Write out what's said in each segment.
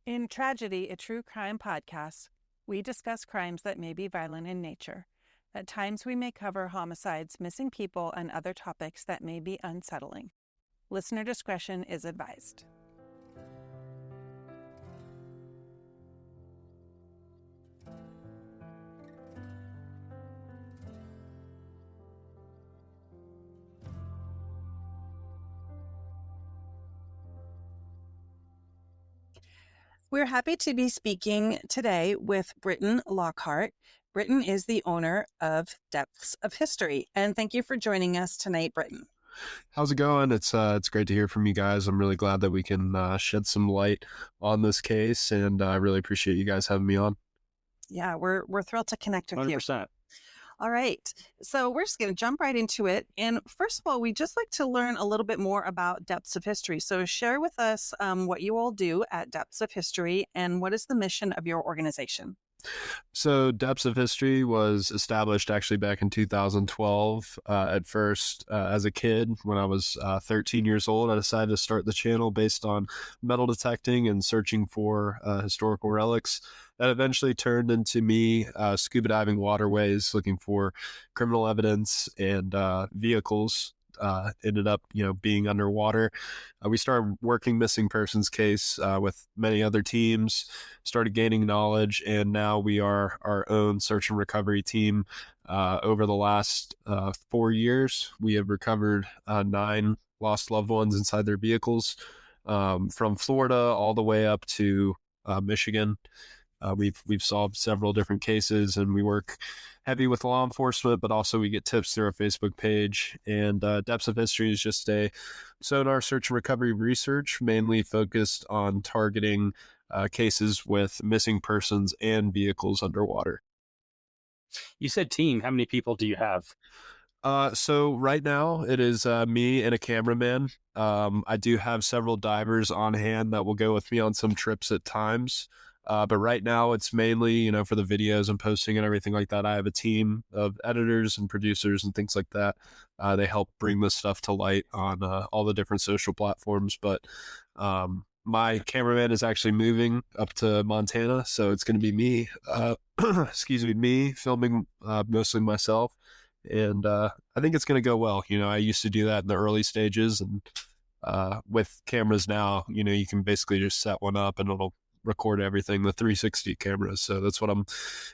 In Tragedy, a true crime podcast, we discuss crimes that may be violent in nature. At times, we may cover homicides, missing people, and other topics that may be unsettling. Listener discretion is advised. We're happy to be speaking today with Britain Lockhart. Britain is the owner of Depths of History, and thank you for joining us tonight, Britain. How's it going? It's great to hear from you guys. I'm really glad that we can shed some light on this case, and I really appreciate you guys having me on. Yeah, we're thrilled to connect with 100%. you. All right. So we're just going to jump right into it. And first of all, we'd just like to learn a little bit more about Depths of History. So share with us what you all do at Depths of History and what is the mission of your organization? So Depths of History was established actually back in 2012. At first, as a kid, when I was 13 years old, I decided to start the channel based on metal detecting and searching for historical relics. That eventually turned into me scuba diving waterways, looking for criminal evidence and vehicles. Ended up, being underwater. We started working missing persons case with many other teams, started gaining knowledge, and now we are our own search and recovery team. Over the last 4 years, we have recovered 9 lost loved ones inside their vehicles, from Florida all the way up to Michigan. We've solved several different cases, and we work heavy with law enforcement, but also we get tips through our Facebook page. And Depths of History is just a sonar search and recovery research, mainly focused on targeting cases with missing persons and vehicles underwater. You said team. How many people do you have? So right now it is me and a cameraman. I do have several divers on hand that will go with me on some trips at times. But right now it's mainly, for the videos and posting and everything like that. I have a team of editors and producers and things like that. They help bring this stuff to light on all the different social platforms. But my cameraman is actually moving up to Montana, so it's going to be me, me filming mostly myself. And I think it's going to go well. I used to do that in the early stages, and with cameras now, you can basically just set one up and it'll record everything, the 360 cameras. So that's what I'm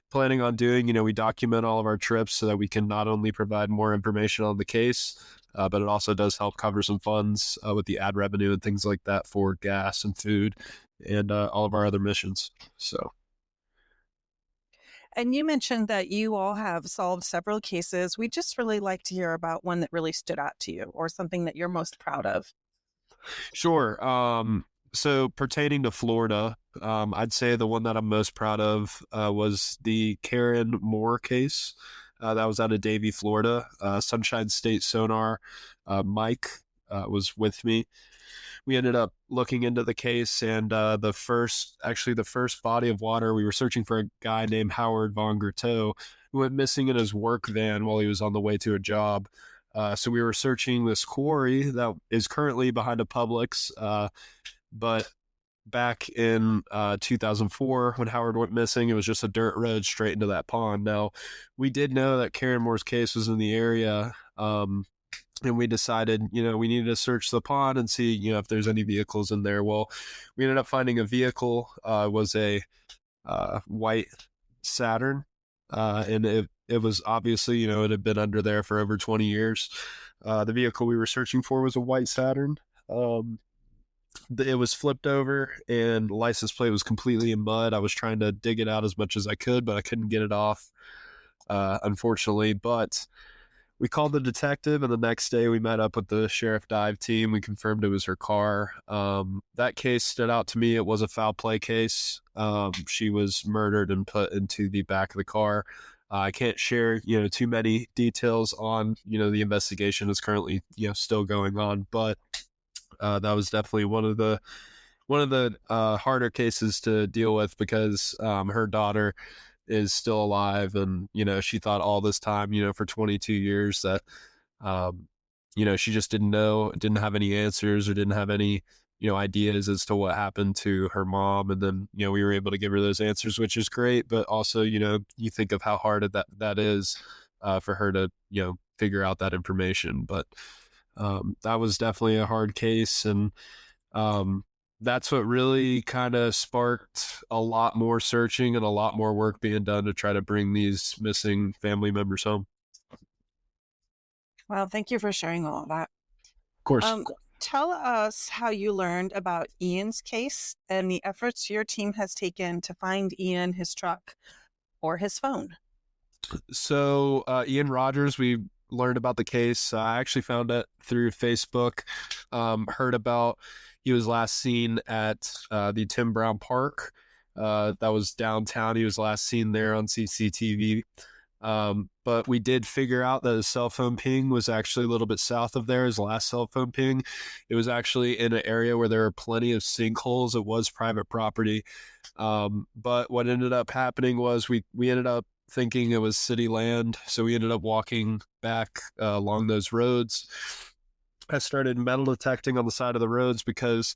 planning on doing. We document all of our trips so that we can not only provide more information on the case, but it also does help cover some funds with the ad revenue and things like that for gas and food and all of our other missions. So. And you mentioned that you all have solved several cases. We'd just really like to hear about one that really stood out to you or something that you're most proud of. Sure. So pertaining to Florida, I'd say the one that I'm most proud of was the Karen Moore case. That was out of Davie, Florida. Sunshine State Sonar. Mike was with me. We ended up looking into the case, and the first body of water, we were searching for a guy named Howard Von Gerteau, who went missing in his work van while he was on the way to a job. So we were searching this quarry that is currently behind a Publix, but back in 2004, when Howard went missing, it was just a dirt road straight into that pond. Now, we did know that Karen Moore's case was in the area, and we decided, we needed to search the pond and see, if there's any vehicles in there. Well, we ended up finding a vehicle, was a white Saturn, and it was obviously, it had been under there for over 20 years. The vehicle we were searching for was a white Saturn. It was flipped over and the license plate was completely in mud. I was trying to dig it out as much as I could, but I couldn't get it off, unfortunately. But we called the detective, and the next day we met up with the sheriff dive team. We confirmed it was her car. That case stood out to me. It was a foul play case. She was murdered and put into the back of the car. I can't share, too many details on, the investigation is currently, still going on, but that was definitely one of the harder cases to deal with because her daughter is still alive, and she thought all this time, for 22 years that she just didn't have any answers or didn't have any ideas as to what happened to her mom. And then, we were able to give her those answers, which is great. But also, you think of how hard that is for her to, figure out that information. But that was definitely a hard case. And that's what really kind of sparked a lot more searching and a lot more work being done to try to bring these missing family members home. Well, thank you for sharing all of that. Of course. Tell us how you learned about Ian's case and the efforts your team has taken to find Ian, his truck, or his phone. So Ian Rogers, we learned about the case. I actually found it through Facebook, heard about he was last seen at the Tim Brown Park. That was downtown. He was last seen there on CCTV. But we did figure out that his cell phone ping was actually a little bit south of there, his last cell phone ping. It was actually in an area where there were plenty of sinkholes. It was private property. But what ended up happening was we ended up thinking it was city land. So we ended up walking back along those roads. I started metal detecting on the side of the roads because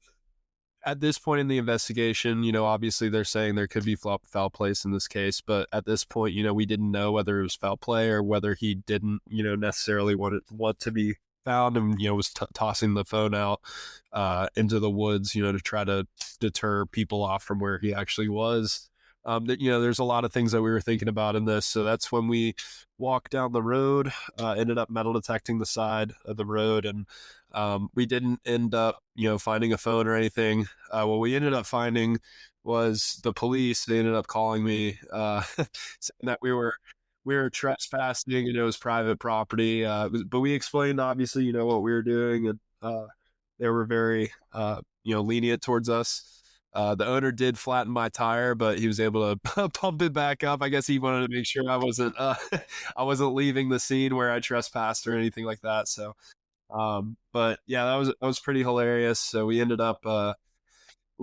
at this point in the investigation, obviously they're saying there could be foul play in this case, but at this point, we didn't know whether it was foul play or whether he didn't, necessarily want to be found and, was tossing the phone out into the woods, to try to deter people off from where he actually was. There's a lot of things that we were thinking about in this. So that's when we walked down the road, ended up metal detecting the side of the road, and we didn't end up, finding a phone or anything. What we ended up finding was the police. They ended up calling me, saying that we were trespassing and it was private property. But we explained, obviously, what we were doing, and they were very, lenient towards us. The owner did flatten my tire, but he was able to pump it back up. I guess he wanted to make sure I wasn't I wasn't leaving the scene where I trespassed or anything like that. So, but yeah, that was pretty hilarious. So we ended up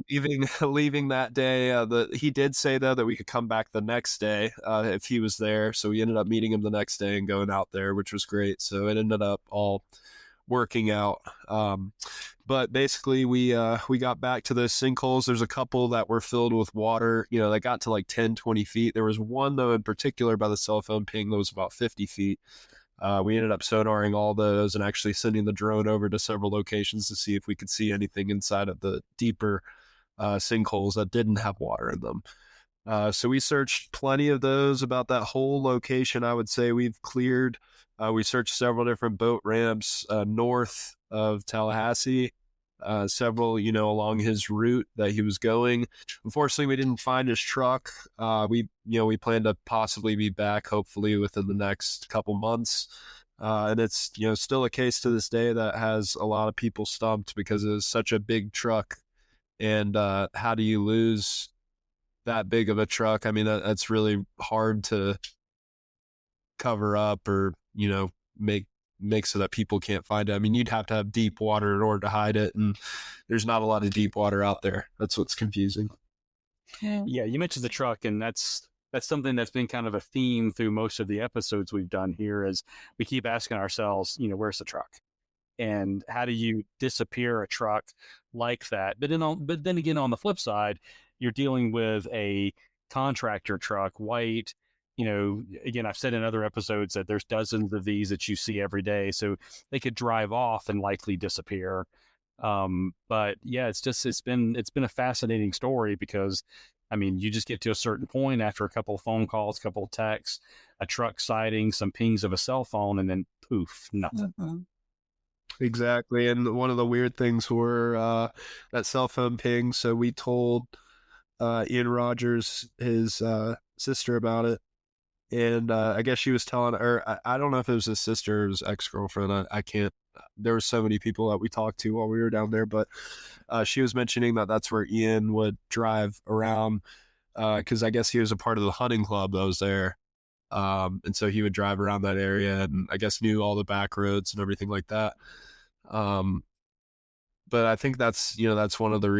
leaving that day. He did say though that we could come back the next day if he was there. So we ended up meeting him the next day and going out there, which was great. So it ended up all working out. But basically we got back to those sinkholes. There's a couple that were filled with water, that got to like 10, 20 feet. There was one though in particular by the cell phone ping that was about 50 feet. We ended up sonaring all those and actually sending the drone over to several locations to see if we could see anything inside of the deeper sinkholes that didn't have water in them. So we searched plenty of those. About that whole location, I would say we've cleared. We searched several different boat ramps north of Tallahassee, several, along his route that he was going. Unfortunately, we didn't find his truck. We plan to possibly be back, hopefully within the next couple months. And it's, still a case to this day that has a lot of people stumped because it was such a big truck. And how do you lose that big of a truck? I mean, that's really hard to cover up or, make so that people can't find it. I mean, you'd have to have deep water in order to hide it, and there's not a lot of deep water out there. That's what's confusing. Yeah, you mentioned the truck, and that's something that's been kind of a theme through most of the episodes we've done here. Is we keep asking ourselves, where's the truck, and how do you disappear a truck like that? But then again, on the flip side, you're dealing with a contractor truck, white. Again, I've said in other episodes that there's dozens of these that you see every day, so they could drive off and likely disappear. But yeah, it's been a fascinating story because, I mean, you just get to a certain point after a couple of phone calls, a couple of texts, a truck sighting, some pings of a cell phone, and then poof, nothing. Mm-hmm. Exactly. And one of the weird things were that cell phone ping. So we told Ian Rogers, his sister, about it. And I guess she was telling her, I don't know if it was his sister or his ex-girlfriend. I can't, there were so many people that we talked to while we were down there, but she was mentioning that that's where Ian would drive around because I guess he was a part of the hunting club that was there. And so he would drive around that area and I guess knew all the back roads and everything like that. But I think that's one of the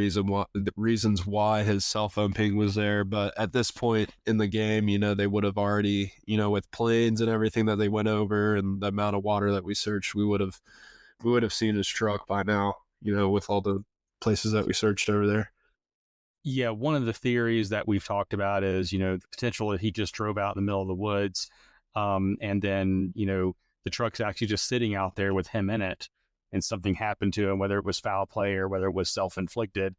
reasons why his cell phone ping was there. But at this point in the game, they would have already, with planes and everything that they went over and the amount of water that we searched, we would have seen his truck by now, with all the places that we searched over there. Yeah, one of the theories that we've talked about is, the potential that he just drove out in the middle of the woods, and then, the truck's actually just sitting out there with him in it, and something happened to him, whether it was foul play or whether it was self-inflicted.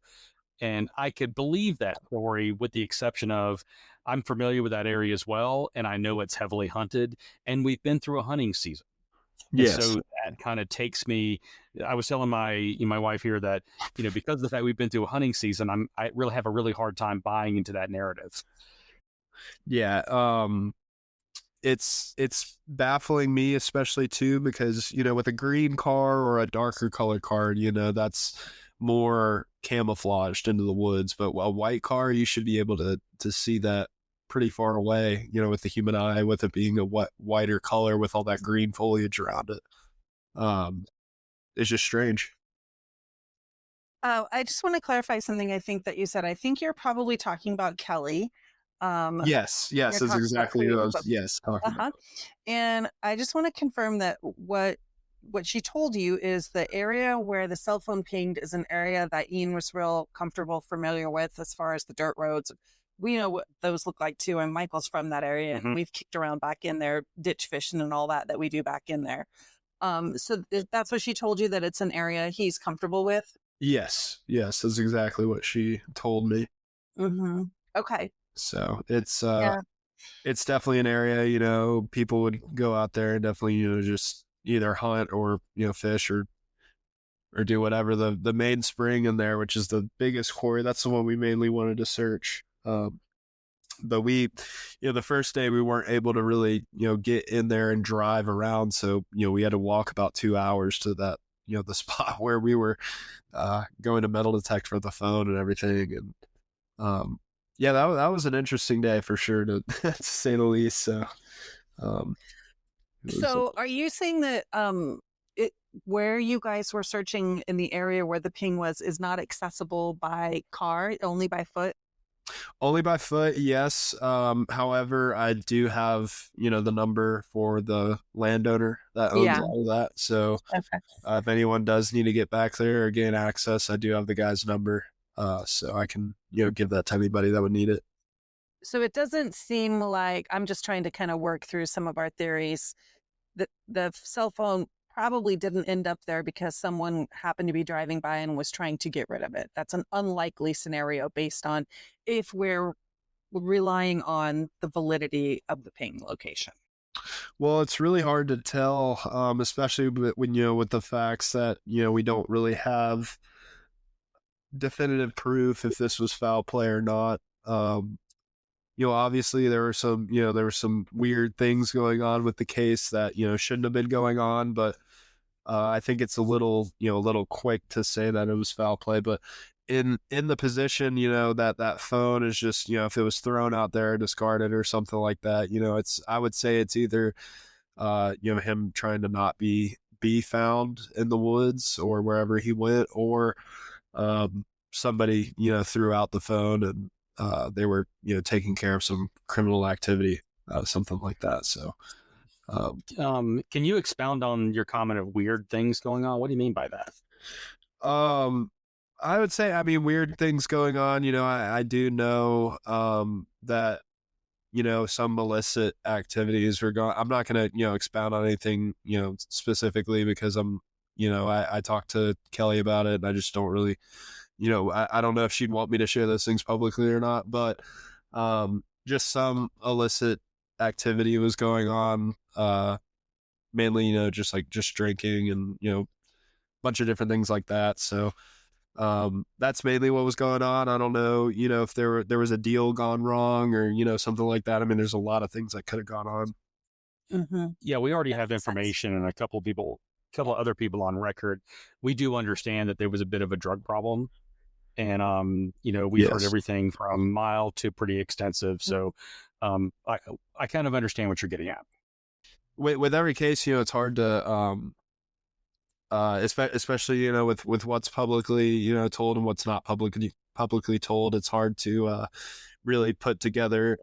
And I could believe that story, with the exception of I'm familiar with that area as well, and I know it's heavily hunted, and we've been through a hunting season. And Yes. so that kind of takes me. I was telling my wife here that, because of the fact we've been through a hunting season, I really have a really hard time buying into that narrative. Yeah. It's baffling me, especially too, because, with a green car or a darker colored car, that's more camouflaged into the woods. But a white car, you should be able to see that pretty far away, with the human eye, with it being a whiter color with all that green foliage around it. It's just strange. I just want to clarify something I think that you said. I think you're probably talking about Kelly. Yes, that's exactly what I was talking about. And I just want to confirm that what she told you is the area where the cell phone pinged is an area that Ian was real comfortable, familiar with, as far as the dirt roads. We know what those look like too, and Michael's from that area, and we've kicked around back in there, ditch fishing and all that we do back in there. So that's what she told you, that it's an area he's comfortable with? Yes, that's exactly what she told me. Mm-hmm. Okay. So it's it's definitely an area, people would go out there and definitely, just either hunt or, fish or do whatever. The main spring in there, which is the biggest quarry, that's the one we mainly wanted to search. But we, the first day we weren't able to really, get in there and drive around. So, we had to walk about 2 hours to that, the spot where we were going to metal detect for the phone and everything. And yeah, that was an interesting day for sure, to say the least. So, so are you saying that where you guys were searching in the area where the ping was is not accessible by car, only by foot? Only by foot, yes. However, I do have, the number for the landowner that owns all of that. So if anyone does need to get back there or gain access, I do have the guy's number. So I can, give that to anybody that would need it. So it doesn't seem like, I'm just trying to kind of work through some of our theories, that the cell phone probably didn't end up there because someone happened to be driving by and was trying to get rid of it. That's an unlikely scenario based on if we're relying on the validity of the ping location. Well, it's really hard to tell, especially when, with the facts that, we don't really have definitive proof if this was foul play or not. Obviously there were some weird things going on with the case that, shouldn't have been going on, but I think it's a little quick to say that it was foul play. But in the position, that phone is just, if it was thrown out there, discarded or something like that, I would say it's either, him trying to not be found in the woods or wherever he went, or somebody, threw out the phone and they were, taking care of some criminal activity, something like that. So, can you expound on your comment of weird things going on? What do you mean by that? I would say, weird things going on. I do know that, some illicit activities were going. I'm not going to, expound on anything, specifically because I talked to Kelly about it and I just don't really, I don't know if she'd want me to share those things publicly or not, but just some illicit activity was going on, mainly, just drinking and, a bunch of different things like that. So that's mainly what was going on. I don't know, if there was a deal gone wrong or, something like that. There's a lot of things that could have gone on. Mm-hmm. Yeah, we already have information and a couple other people on record. We do understand that there was a bit of a drug problem. And, we've heard everything from mild to pretty extensive. So I kind of understand what you're getting at. With every case, it's hard to, especially, with what's publicly, told and what's not publicly told, it's hard to really put together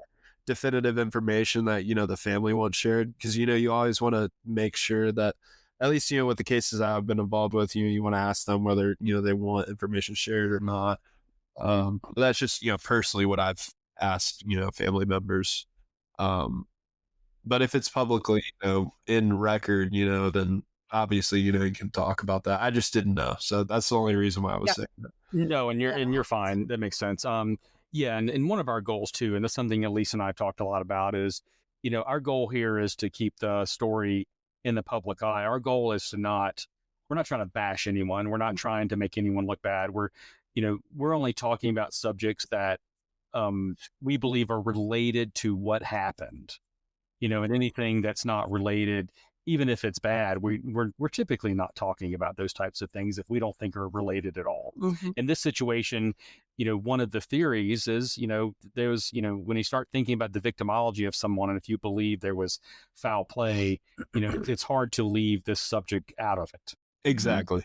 definitive information that, the family wants shared. Because, you always want to make sure that at least, with the cases I've been involved with, you want to ask them whether, they want information shared or not. But that's just, personally what I've asked, family members. But if it's publicly, in record, then obviously, you can talk about that. I just didn't know. So that's the only reason why I was saying that. No, and you're fine. That makes sense. Yeah, and one of our goals too, and that's something that Lisa and I have talked a lot about is, our goal here is to keep the story in the public eye. Our goal is we're not trying to bash anyone. We're not trying to make anyone look bad. We're only talking about subjects that we believe are related to what happened. And anything that's not related, even if it's bad, we're typically not talking about those types of things if we don't think are related at all. Mm-hmm. In this situation, one of the theories is, there's, when you start thinking about the victimology of someone, and if you believe there was foul play, it's hard to leave this subject out of it. Exactly.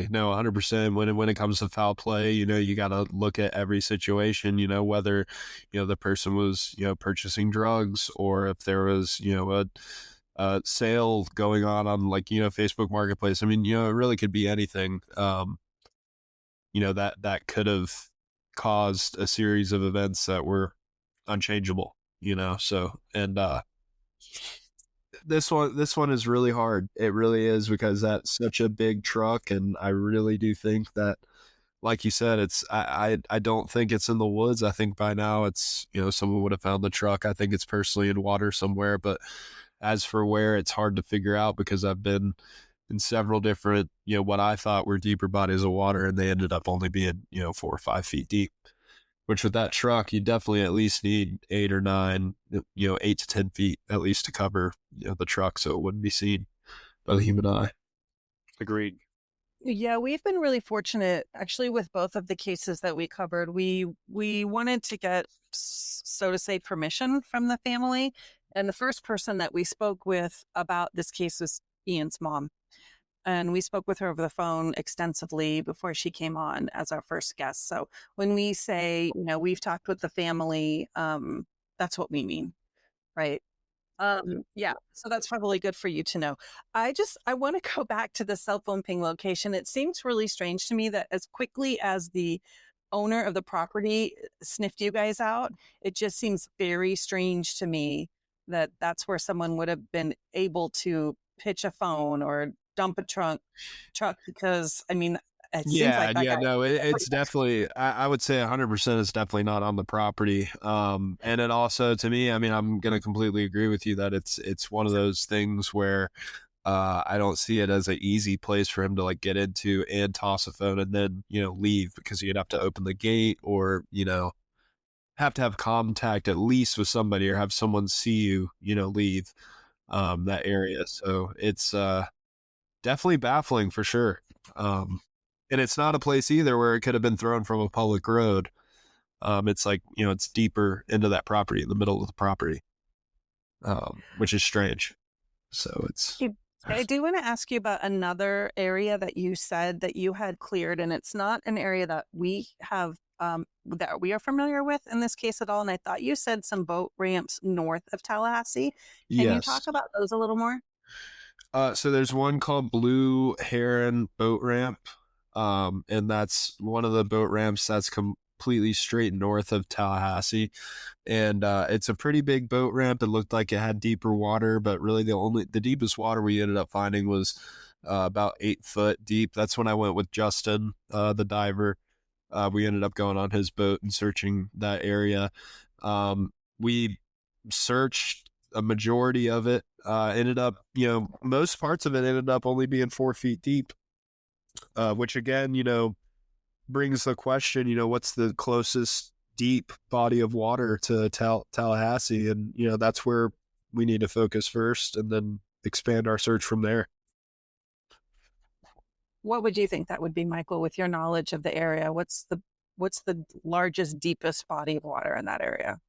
No, 100%. When it comes to foul play, you got to look at every situation, whether, the person was, purchasing drugs, or if there was, a sale going on like, Facebook Marketplace. I mean, it really could be anything, that could have caused a series of events that were unchangeable, so, and, this one is really hard. It really is, because that's such a big truck, and I really do think that, like you said, I don't think it's in the woods. I think by now it's, someone would have found the truck. I think it's personally in water somewhere, but as for where, it's hard to figure out, because I've been in several different, what I thought were deeper bodies of water, and they ended up only being, 4 or 5 feet deep. Which with that truck, you definitely at least need 8 or 9, 8 to 10 feet at least to cover, the truck, so it wouldn't be seen by the human eye. Agreed. Yeah, we've been really fortunate, actually, with both of the cases that we covered. We wanted to get, so to say, permission from the family. And the first person that we spoke with about this case was Ian's mom. And we spoke with her over the phone extensively before she came on as our first guest. So when we say, we've talked with the family, that's what we mean, right? Yeah, so that's probably good for you to know. I want to go back to the cell phone ping location. It seems really strange to me that as quickly as the owner of the property sniffed you guys out, it just seems very strange to me that that's where someone would have been able to pitch a phone or dump a truck, because it seems like that guy. No, it's definitely, I would say 100% it's definitely not on the property. And it also, to me, I mean, I'm going to completely agree with you that it's one of those things where I don't see it as an easy place for him to like get into and toss a phone and then, leave, because you'd have to open the gate, or, have to have contact at least with somebody, or have someone see you, leave that area. So it's definitely baffling for sure. And it's not a place either where it could have been thrown from a public road. It's like, it's deeper into that property, in the middle of the property, which is strange. So it's... I do want to ask you about another area that you said that you had cleared, and it's not an area that we have, that we are familiar with in this case at all. And I thought you said some boat ramps north of Tallahassee. Can you talk about those a little more? So there's one called Blue Heron Boat Ramp. And that's one of the boat ramps that's completely straight north of Tallahassee. And it's a pretty big boat ramp. It looked like it had deeper water, but really the deepest water we ended up finding was about 8 foot deep. That's when I went with Justin, the diver. We ended up going on his boat and searching that area. We searched a majority of it, ended up, most parts of it ended up only being 4 feet deep, which again, brings the question, what's the closest deep body of water to Tallahassee? And, that's where we need to focus first, and then expand our search from there. What would you think that would be, Michael, with your knowledge of the area? What's the largest, deepest body of water in that area?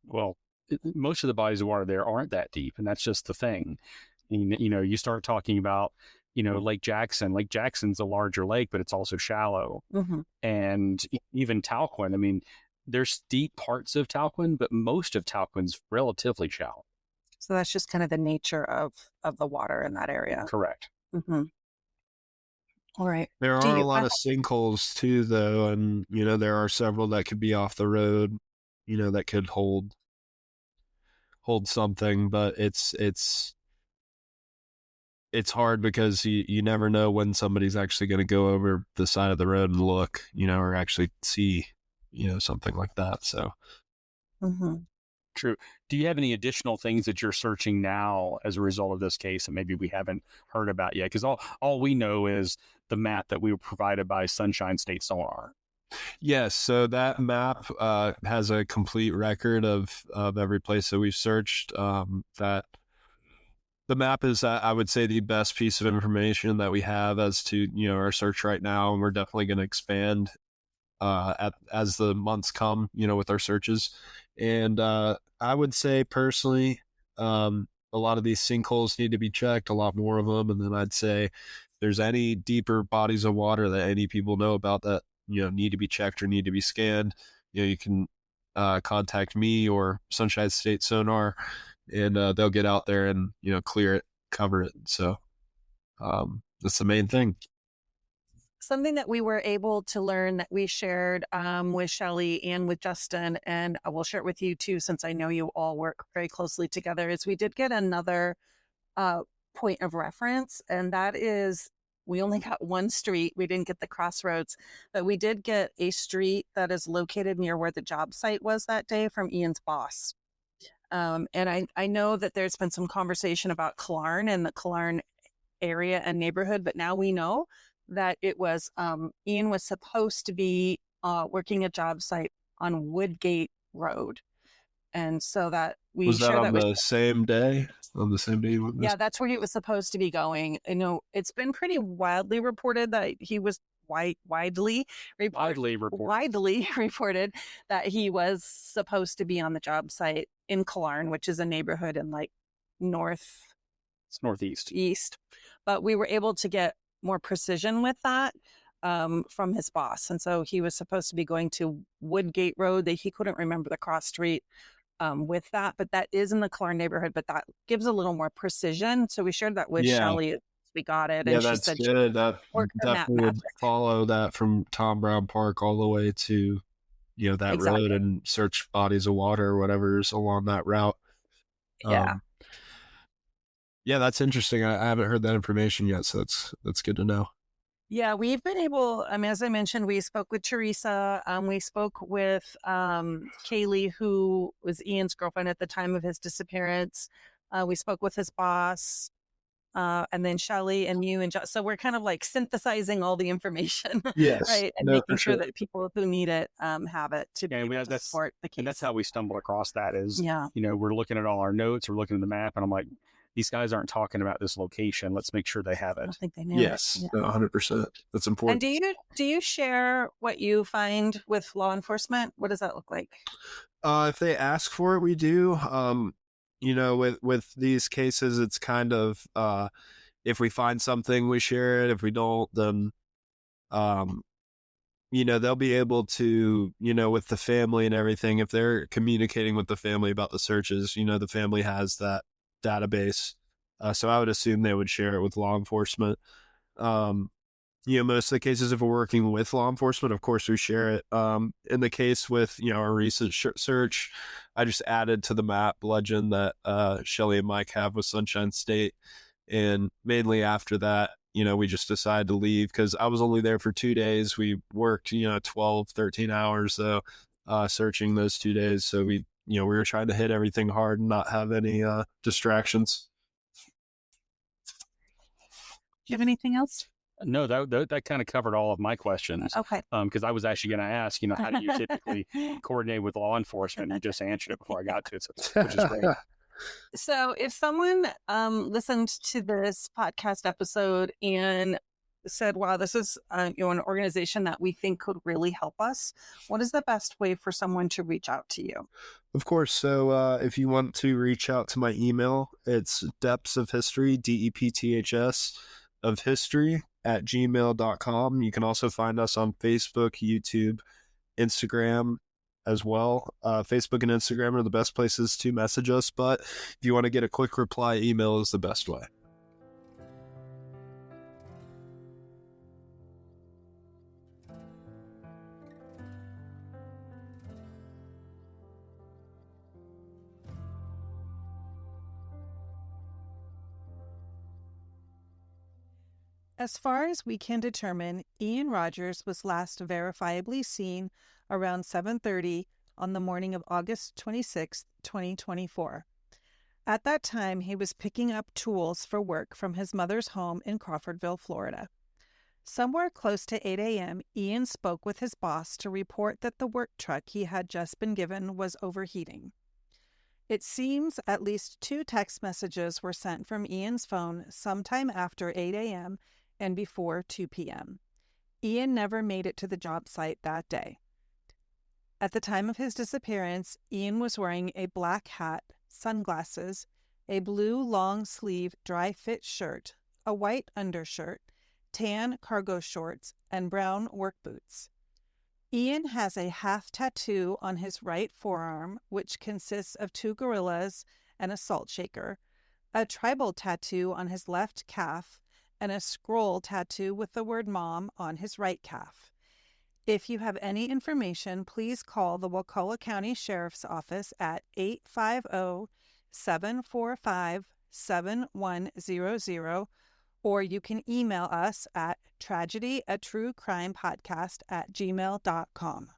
Well, most of the bodies of water there aren't that deep, and that's just the thing. You start talking about, Lake Jackson. Lake Jackson's a larger lake, but it's also shallow. Mm-hmm. And even Talquin. I mean, there's deep parts of Talquin, but most of Talquin's relatively shallow. So that's just kind of the nature of the water in that area. Correct. Mm-hmm. All right. There are a lot of sinkholes too, though, and there are several that could be off the road, that could hold something, but it's hard because you never know when somebody's actually going to go over the side of the road and look, or actually see, something like that. So. Mm-hmm. True. Do you have any additional things that you're searching now as a result of this case that maybe we haven't heard about yet? Because all we know is the map that we were provided by Sunshine State Sonar. Yes, so that map has a complete record of every place that we've searched. That the map is, I would say, the best piece of information that we have as to our search right now, and we're definitely going to expand as the months come, with our searches. And I would say personally, a lot of these sinkholes need to be checked, a lot more of them. And then I'd say if there's any deeper bodies of water that any people know about that, need to be checked or need to be scanned, you can contact me or Sunshine State Sonar, and they'll get out there and, clear it, cover it. So that's the main thing. Something that we were able to learn that we shared with Shelley and with Justin, and I will share it with you too, since I know you all work very closely together, is we did get another point of reference, and that is we only got one street. We didn't get the crossroads, but we did get a street that is located near where the job site was that day from Ian's boss. And I know that there's been some conversation about Killarn and the Killarn area and neighborhood, but now we know that it was Ian was supposed to be working a job site on Woodgate Road, and so that we was that on the with, same day. On the same day? Yeah, that's where he was supposed to be going. It's been pretty wildly reported that he was widely reported that he was supposed to be on the job site in Killarn, which is a neighborhood in like northeast. But we were able to get more precision with that from his boss. And so he was supposed to be going to Woodgate Road. That he couldn't remember the cross street with that, but that is in the Killarn neighborhood, but that gives a little more precision. So we shared that with Shelley. We got it. Yeah, and that's she said good. That definitely would follow that from Tom Brown Park all the way to, that exactly. road and search bodies of water or whatever's along that route. Yeah. Yeah, that's interesting. I haven't heard that information yet, so that's good to know. Yeah, we've been able, as I mentioned, we spoke with Teresa. We spoke with Kaylee, who was Ian's girlfriend at the time of his disappearance. We spoke with his boss, and then Shelley and you. So we're kind of like synthesizing all the information, yes, right? And making sure that people who need it have it to be able to support the case. And that's how we stumbled across that is, we're looking at all our notes, we're looking at the map, and I'm like, these guys aren't talking about this location. Let's make sure they have it. I don't think they know. Yes, 100%. That's important. And do you share what you find with law enforcement? What does that look like? If they ask for it, we do. With these cases, it's kind of if we find something, we share it. If we don't, then they'll be able to, with the family and everything, if they're communicating with the family about the searches, the family has that database. So I would assume they would share it with law enforcement. Most of the cases, if we're working with law enforcement, of course we share it. In the case with, our recent search, I just added to the map legend that Shelley and Mike have with Sunshine State. And mainly after that, we just decided to leave because I was only there for 2 days. We worked, 12, 13 hours, though, searching those 2 days. So we were trying to hit everything hard and not have any distractions. Do you have anything else? No, that kind of covered all of my questions. Okay. Because I was actually going to ask, how do you typically coordinate with law enforcement? You just answered it before I got to it, which is great. So if someone listened to this podcast episode and said, wow, this is an organization that we think could really help us, what is the best way for someone to reach out to you? Of course. So if you want to reach out to my email, it's depths of history, DEPTHS of history @gmail.com. You can also find us on Facebook, YouTube, Instagram, as well. Facebook and Instagram are the best places to message us, but if you want to get a quick reply, email is the best way. As far as we can determine, Ian Rogers was last verifiably seen around 7:30 on the morning of August 26, 2024. At that time, he was picking up tools for work from his mother's home in Crawfordville, Florida. Somewhere close to 8 a.m., Ian spoke with his boss to report that the work truck he had just been given was overheating. It seems at least 2 text messages were sent from Ian's phone sometime after 8 a.m. and before 2 p.m. Ian never made it to the job site that day. At the time of his disappearance, Ian was wearing a black hat, sunglasses, a blue long-sleeve dry-fit shirt, a white undershirt, tan cargo shorts, and brown work boots. Ian has a half tattoo on his right forearm, which consists of 2 gorillas and a salt shaker, a tribal tattoo on his left calf, and a scroll tattoo with the word mom on his right calf. If you have any information, please call the Wakulla County Sheriff's Office at 850-745-7100, or you can email us at tragedy@truecrimepodcast@gmail.com.